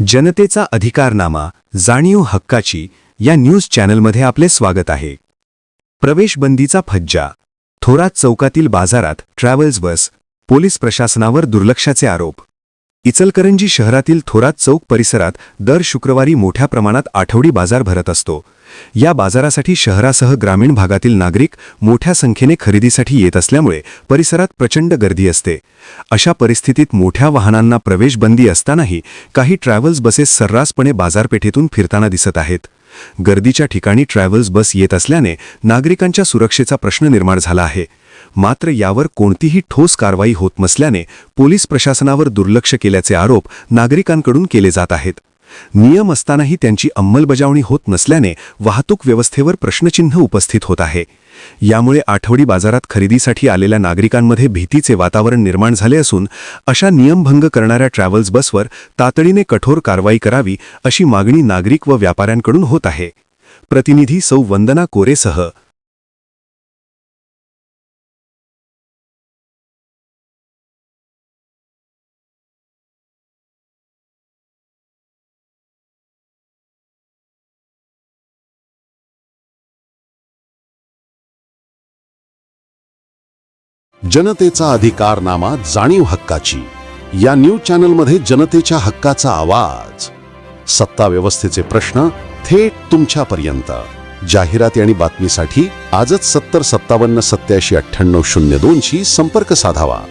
जनतेचा अधिकारनामा जाणीव हक्काची या न्यूज चॅनलमध्ये आपले स्वागत आहे. प्रवेशबंदीचा फज्जा, थोरात चौकातील बाजारात ट्रॅव्हल्स बस, पोलीस प्रशासनावर दुर्लक्षाचे आरोप. इचलकरंजी शहरातील थोरात चौक परिसरात दर शुक्रवारी मोठ्या प्रमाणात आठवडी बाजार भरत असतो. या बाजारासाठी शहरासह ग्रामीण भागातील नागरिक मोठ्या संख्येने खरेदीसाठी येत असल्यामुळे परिसरात प्रचंड गर्दी असते. अशा परिस्थितीत मोठ्या वाहनांना प्रवेशबंदी असतानाही काही ट्रॅव्हल्स बसेस सर्रासपणे बाजारपेठेतून फिरताना दिसत आहेत. गर्दीच्या ठिकाणी ट्रॅव्हल्स बस येत असल्याने नागरिकांच्या सुरक्षेचा प्रश्न निर्माण झाला आहे. मात्र यावर कोणतीही ठोस कारवाई होत नसल्याने पोलीस प्रशासनावर दुर्लक्ष केल्याचे आरोप नागरिकांकडून केले जात आहेत. नियम असतानाही त्यांची अंमलबजावणी होत नसल्याने वाहतूक व्यवस्थेवर प्रश्नचिन्ह उपस्थित होत आहे. यामुळे आठवडी बाजारात खरेदीसाठी आलेल्या नागरिकांमध्ये भीतीचे वातावरण निर्माण झाले असून अशा नियमभंग करणाऱ्या ट्रॅव्हल्स बसवर तातडीने कठोर कारवाई करावी अशी मागणी नागरिक व व्यापाऱ्यांकडून होत आहे. प्रतिनिधी सौ वंदना कोरेसह जनतेचा अधिकारनामा जाणीव हक्काची या न्यूज चॅनलमध्ये जनतेच्या हक्काचा आवाज. सत्ता व्यवस्थेचे प्रश्न थेट तुमच्यापर्यंत. जाहिराती आणि बातमीसाठी आजच 70 57 87 98 02 शी संपर्क साधावा.